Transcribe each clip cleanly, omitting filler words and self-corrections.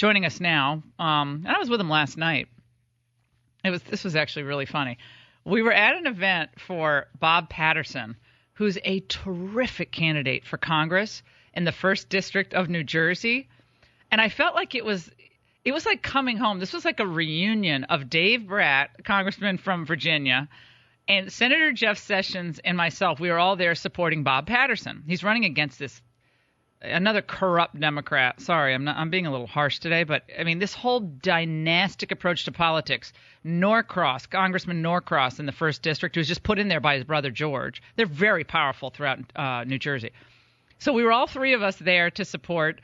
joining us now. And I was with him last night. This was actually really funny. We were at an event for Bob Patterson, who's a terrific candidate for Congress in the 1st District of New Jersey. And I felt like it was like coming home. This was like a reunion of Dave Bratt, congressman from Virginia, and Senator Jeff Sessions and myself. We were all there supporting Bob Patterson. He's running against another corrupt Democrat. Sorry, I'm being a little harsh today, but I mean, this whole dynastic approach to politics. Congressman Norcross in the 1st District, who was just put in there by his brother George. They're very powerful throughout New Jersey. So we were all three of us there to support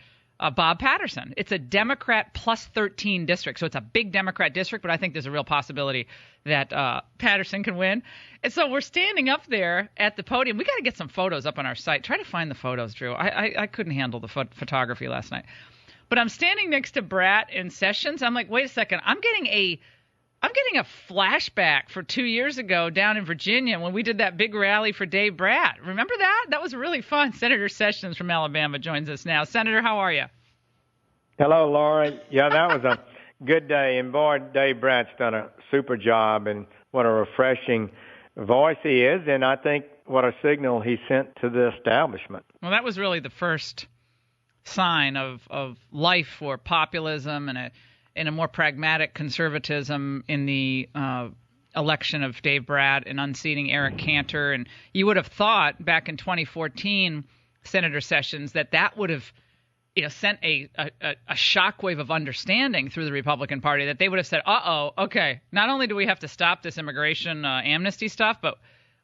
Bob Patterson. It's a Democrat plus 13 district, so it's a big Democrat district, but I think there's a real possibility that Patterson can win. And so we're standing up there at the podium. We got to get some photos up on our site. Try to find the photos, Drew. I couldn't handle the photography last night. But I'm standing next to Bratt and Sessions. I'm like, wait a second. I'm getting a flashback for 2 years ago down in Virginia when we did that big rally for Dave Bratt. Remember that? That was really fun. Senator Sessions from Alabama joins us now. Senator, how are you? Hello, Laura. Yeah, that was a good day. And boy, Dave Bratt's done a super job, and what a refreshing voice he is. And I think what a signal he sent to the establishment. Well, that was really the first sign of life for populism and a more pragmatic conservatism in the election of Dave Bratt and unseating Eric Cantor. And you would have thought back in 2014, Senator Sessions, that would have sent a shockwave of understanding through the Republican Party, that they would have said, okay, not only do we have to stop this immigration amnesty stuff, but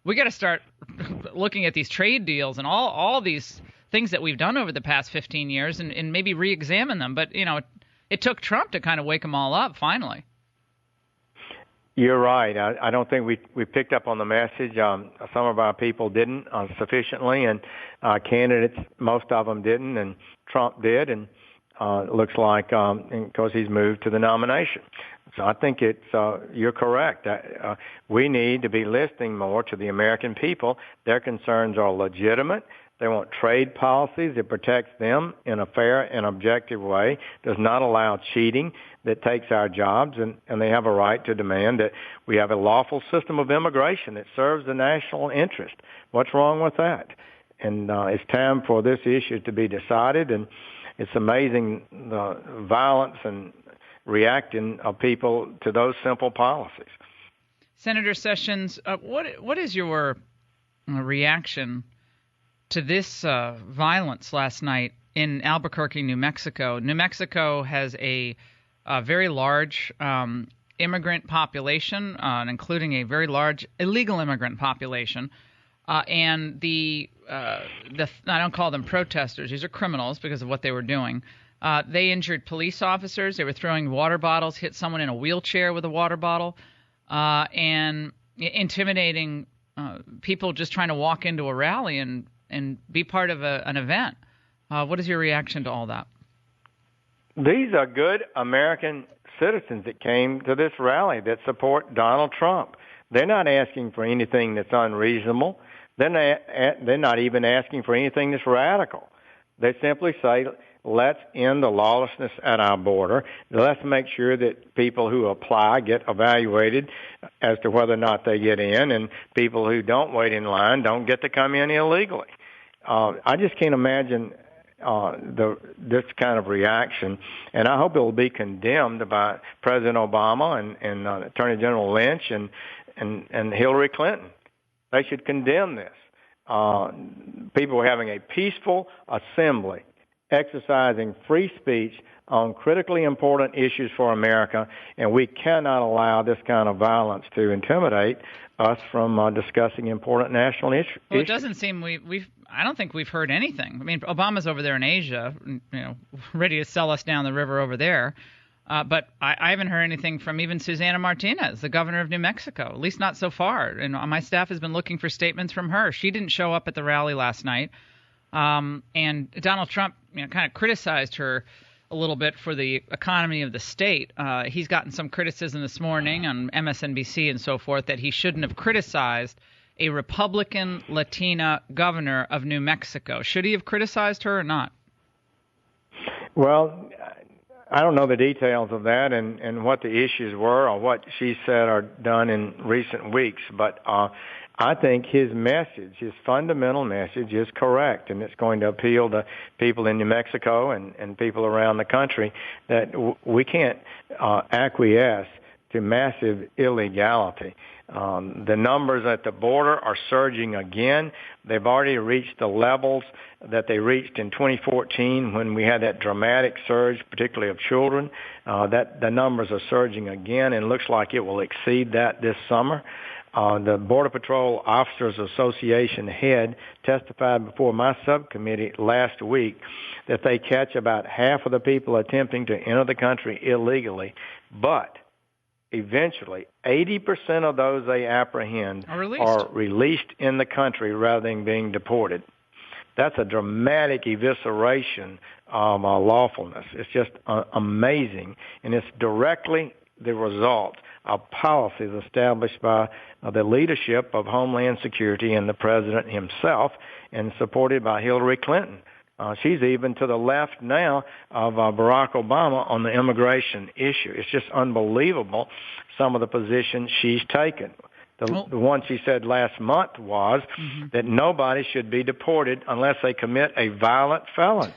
we got to start looking at these trade deals and all these things that we've done over the past 15 years and maybe re-examine them. But, it took Trump to kind of wake them all up, finally. You're right. I don't think we picked up on the message. Some of our people didn't sufficiently, and candidates, most of them didn't, and Trump did, and it looks like because he's moved to the nomination. So I think you're correct. We need to be listening more to the American people. Their concerns are legitimate. They want trade policies that protects them in a fair and objective way, does not allow cheating that takes our jobs, and they have a right to demand that we have a lawful system of immigration that serves the national interest. What's wrong with that? And it's time for this issue to be decided, and it's amazing the violence and reacting of people to those simple policies. Senator Sessions, what is your reaction to this violence last night in Albuquerque, New Mexico? New Mexico has a very large immigrant population, including a very large illegal immigrant population. And I don't call them protesters. These are criminals because of what they were doing. They injured police officers. They were throwing water bottles, hit someone in a wheelchair with a water bottle, and intimidating people just trying to walk into a rally and be part of an event. What is your reaction to all that? These are good American citizens that came to this rally that support Donald Trump. They're not asking for anything that's unreasonable. They're not even asking for anything that's radical. They simply say, let's end the lawlessness at our border. Let's make sure that people who apply get evaluated as to whether or not they get in, and people who don't wait in line don't get to come in illegally. I just can't imagine this kind of reaction, and I hope it will be condemned by President Obama and Attorney General Lynch and Hillary Clinton. They should condemn this. People were having a peaceful assembly, exercising free speech on critically important issues for America, and we cannot allow this kind of violence to intimidate us from discussing important national issues. Well, it doesn't seem I don't think we've heard anything. I mean, Obama's over there in Asia, ready to sell us down the river over there. But I haven't heard anything from even Susana Martinez, the governor of New Mexico, at least not so far. And my staff has been looking for statements from her. She didn't show up at the rally last night. And Donald Trump, kind of criticized her a little bit for the economy of the state. He's gotten some criticism this morning on MSNBC and so forth that he shouldn't have criticized a Republican Latina governor of New Mexico. Should he have criticized her or not? Well, I don't know the details of that and what the issues were or what she said or done in recent weeks, but I think his message, his fundamental message, is correct, and it's going to appeal to people in New Mexico and people around the country that we can't acquiesce to massive illegality. The numbers at the border are surging again. They've already reached the levels that they reached in 2014 when we had that dramatic surge, particularly of children. That the numbers are surging again, and looks like it will exceed that this summer. The Border Patrol Officers Association head testified before my subcommittee last week that they catch about half of the people attempting to enter the country illegally, but eventually 80% of those they apprehend are released in the country rather than being deported. That's a dramatic evisceration of lawfulness. It's just amazing, and it's directly the result of policies established by the leadership of Homeland Security and the President himself, and supported by Hillary Clinton. She's even to the left now of Barack Obama on the immigration issue. It's just unbelievable, some of the positions she's taken. The one she said last month was that nobody should be deported unless they commit a violent felony.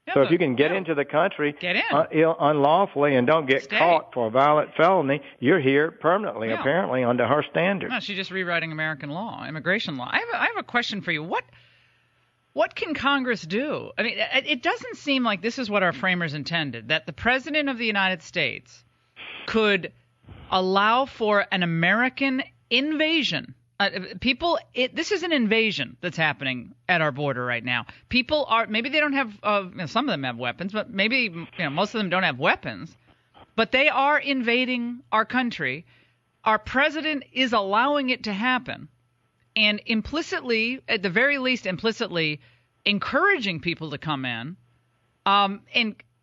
Yeah, so if you can get into the country unlawfully and don't get caught for a violent felony, you're here permanently, apparently, under her standards. No, she's just rewriting American law, immigration law. I have a question for you. What can Congress do? I mean, it doesn't seem like this is what our framers intended, that the President of the United States could allow for an American invasion. This is an invasion that's happening at our border right now. People are, maybe they don't have, some of them have weapons, but maybe most of them don't have weapons. But they are invading our country. Our president is allowing it to happen. And implicitly, at the very least implicitly, encouraging people to come in, and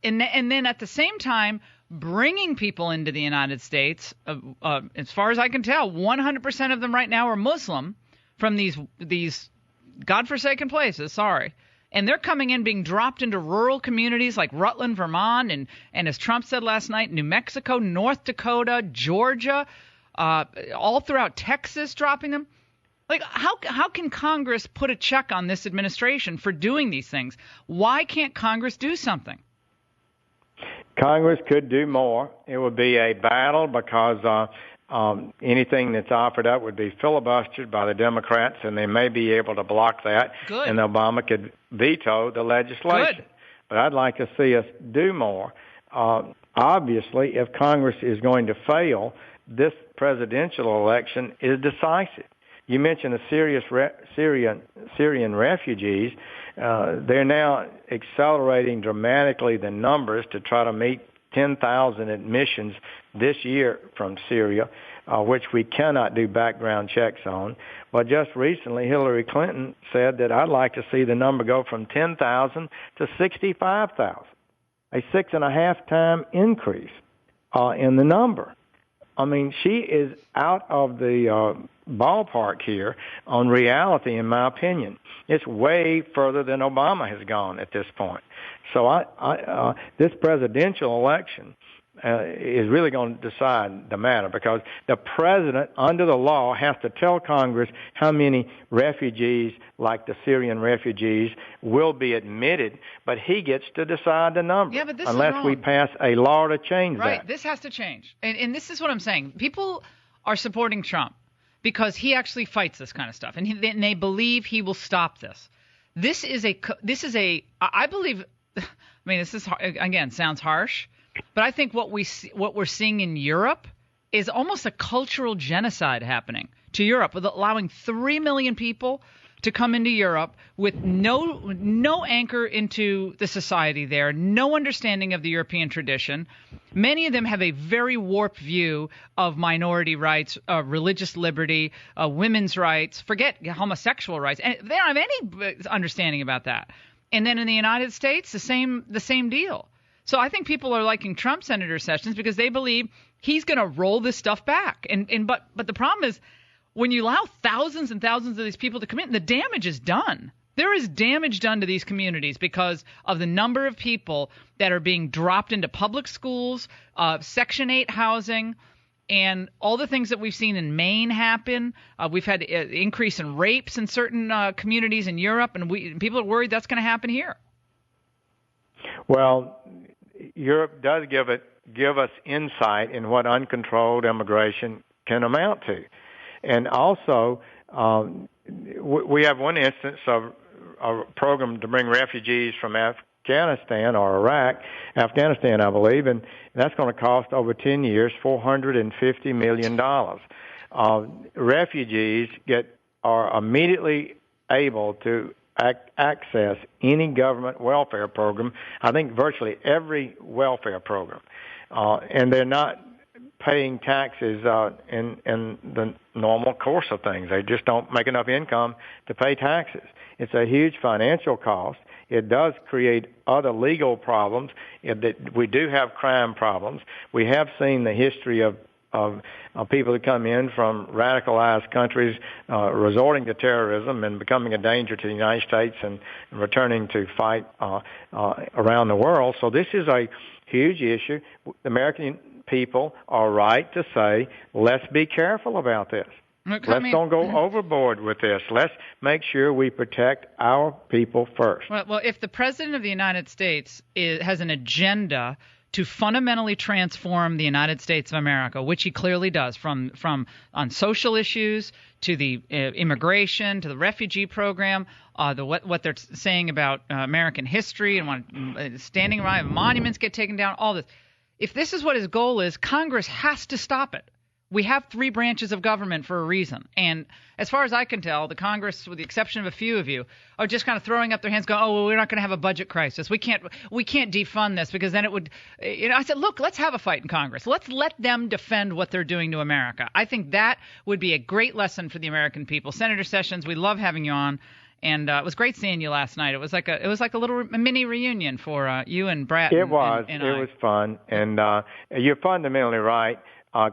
then at the same time bringing people into the United States. As far as I can tell, 100% of them right now are Muslim from these godforsaken places. Sorry. And they're coming in, being dropped into rural communities like Rutland, Vermont, and as Trump said last night, New Mexico, North Dakota, Georgia, all throughout Texas, dropping them. Like, how can Congress put a check on this administration for doing these things? Why can't Congress do something? Congress could do more. It would be a battle because anything that's offered up would be filibustered by the Democrats, and they may be able to block that. Good. And Obama could veto the legislation. Good. But I'd like to see us do more. Obviously, if Congress is going to fail, this presidential election is decisive. You mentioned the Syrian refugees. They're now accelerating dramatically the numbers to try to meet 10,000 admissions this year from Syria, which we cannot do background checks on. But just recently, Hillary Clinton said that I'd like to see the number go from 10,000 to 65,000, a 6.5 time increase in the number. I mean, she is out of the ballpark here on reality, in my opinion. It's way further than Obama has gone at this point. So this presidential election is really going to decide the matter, because the president, under the law, has to tell Congress how many refugees, like the Syrian refugees, will be admitted, but he gets to decide the number. Yeah, but this unless is wrong. we pass a law to change that. Right, this has to change. And this is what I'm saying. People are supporting Trump because he actually fights this kind of stuff, and they believe he will stop this. This is I believe, I mean, this is, again, sounds harsh, but I think what we're seeing in Europe is almost a cultural genocide happening to Europe, with allowing 3 million people to come into Europe with no anchor into the society there, no understanding of the European tradition. Many of them have a very warped view of minority rights, religious liberty, women's rights, forget homosexual rights. And they don't have any understanding about that. And then in the United States, the same deal. So I think people are liking Trump, Senator Sessions, because they believe he's going to roll this stuff back. But the problem is, when you allow thousands and thousands of these people to come in, the damage is done. There is damage done to these communities because of the number of people that are being dropped into public schools, Section 8 housing, and all the things that we've seen in Maine happen. We've had an increase in rapes in certain communities in Europe, and people are worried that's going to happen here. Well, Europe does give us insight in what uncontrolled immigration can amount to. And also, we have one instance of a program to bring refugees from Afghanistan or Iraq, Afghanistan, I believe, and that's going to cost over 10 years $450 million. Refugees are immediately able to access any government welfare program, I think virtually every welfare program, and they're not paying taxes in the normal course of things. They just don't make enough income to pay taxes. It's a huge financial cost. It does create other legal problems. We do have crime problems. We have seen the history of people who come in from radicalized countries resorting to terrorism and becoming a danger to the United States and returning to fight around the world. So this is a huge issue. The American people are right to say, let's be careful about this. Let's don't go overboard with this. Let's make sure we protect our people first. Well, if the President of the United States has an agenda to fundamentally transform the United States of America, which he clearly does, from on social issues to the immigration to the refugee program, what they're saying about American history and standing around, monuments get taken down, all this. If this is what his goal is, Congress has to stop it. We have 3 branches of government for a reason. And as far as I can tell, the Congress, with the exception of a few of you, are just kind of throwing up their hands going, oh, well, we're not going to have a budget crisis. We can't defund this because then it would – I said, look, let's have a fight in Congress. Let's let them defend what they're doing to America. I think that would be a great lesson for the American people. Senator Sessions, we love having you on. And it was great seeing you last night. It was like a little mini reunion for you and Brett. It was. It was fun. And you're fundamentally right.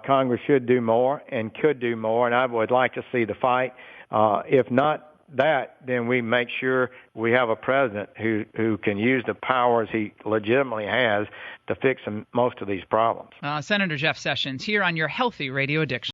Congress should do more and could do more, and I would like to see the fight. If not that, then we make sure we have a president who can use the powers he legitimately has to fix most of these problems. Senator Jeff Sessions here on your Healthy Radio Addiction.